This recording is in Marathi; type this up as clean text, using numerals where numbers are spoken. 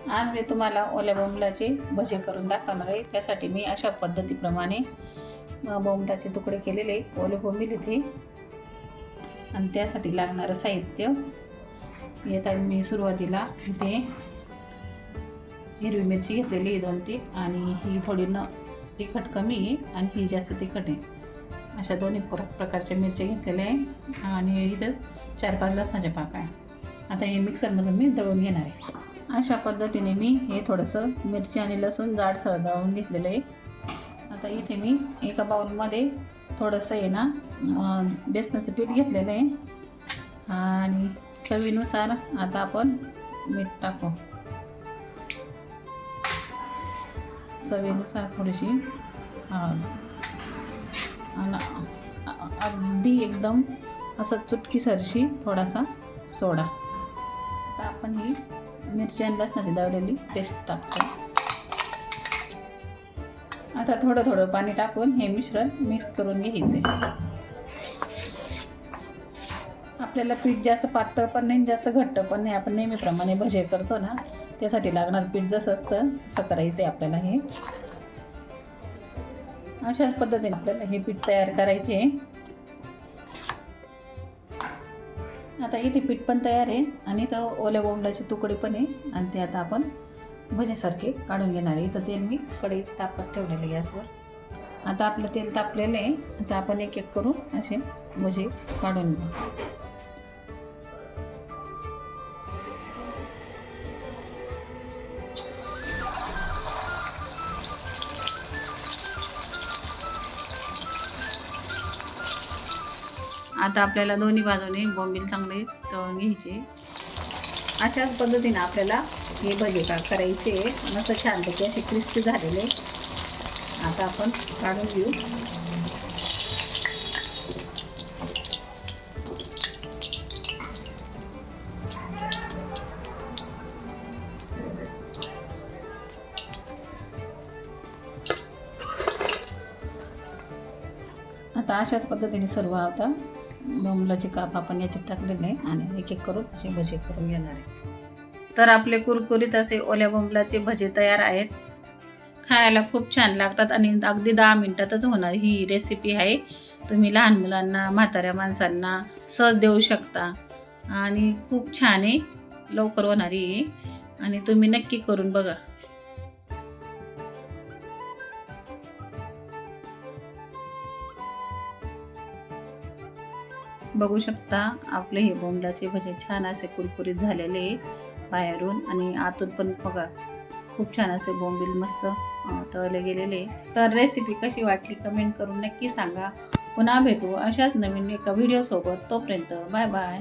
आज मी तुम्हाला ओल्या बोंबलाचे भजे करून दाखवणार आहे। त्यासाठी मी अशा पद्धतीप्रमाणे बोंबलाचे तुकडे केलेले ओले बोंबील इथे आणि त्यासाठी लागणारं साहित्य येत आहे। मी सुरुवातीला इथे हिरवी मिरची घेतलेली 2-3 आणि ही थोडी तिखट कमी आहे आणि ही जास्त तिखट आहे। अशा दोन्ही प्रकारच्या मिरच्या घेतलेल्या आहे आणि इथं 4-5 लसणाच्या पाकळ्या आहे। आता हे मिक्सरमधून मी दळून घेणार आहे। अशा पद्धतीने मी हे थोडंसं मिरची आणि लसूण जाडसर दळून घेतलेलं आहे। आता इथे मी एका बाउलमध्ये थोडंसं आहे ना बेसनाचं पीठ घेतलेलं आहे आणि चवीनुसार आता आपण मीठ टाकू। चवीनुसार थोडीशी आणि अगदी एकदम असं चुटकीसरशी थोडासा सोडा। आता आपण ही मिरची आणि लसणाची दळलेली पेस्ट टाकतो। आता थोडं थोडं पाणी टाकून हे मिश्रण मिक्स करून घ्यायचे। आपल्याला पीठ जास्त पातळ पण नाही जास्त घट्ट पण नाही, आपण नेहमीप्रमाणे भजे करतो ना त्यासाठी लागणार पीठ जसं असतं तसं करायचं आहे आपल्याला। हे अशाच पद्धतीने आपल्याला हे पीठ तयार करायचे। आता इथे पीठ पण तयार आहे आणि इथं ओल्या बोंबलाचे तुकडे पण आहे आणि ते आता आपण भजेसारखे काढून घेणार आहे। इथं तेल मी कढईत तापत ठेवलेलं गॅसवर। आता आपलं तेल तापलेलं आहे। आता आपण एक एक करून असे भजे काढून घेऊ। आता आपल्याला दोन्ही बाजूने बोंबील चांगले तळून घ्यायचे। अशाच पद्धतीने आपल्याला हे भजे करायचे। मस्त छानपैकी असे क्रिस्पी झालेले आता आपण काढून घेऊ। आता अशाच पद्धतीने सर्व आता बोंबलाचे काप आपण याच्यात टाकलेले आहे आणि एक एक करून असे भजे करून घेणार आहे। तर आपले कुरकुरीत असे ओल्या बोंबलाचे भजे तयार आहेत। खायला खूप छान लागतात आणि अगदी 10 मिनिटातच होणार ही रेसिपी आहे। तुम्ही लहान मुलांना म्हाताऱ्या माणसांना सहज देऊ शकता आणि खूप छान आहे, लवकर होणारी आहे आणि तुम्ही नक्की करून बघा। बघू शकता आपले हे बोंबलाचे भजे छान असे कुरकुरीत झालेले बाहेरून आणि आतून पण बघा खूप छान असे बोंबील मस्त तळले गेलेले। तर रेसिपी कशी वाटली कमेंट करून नक्की सांगा। पुन्हा भेटू अशाच नवीन एका व्हिडिओ सोबत। तोपर्यंत बाय बाय।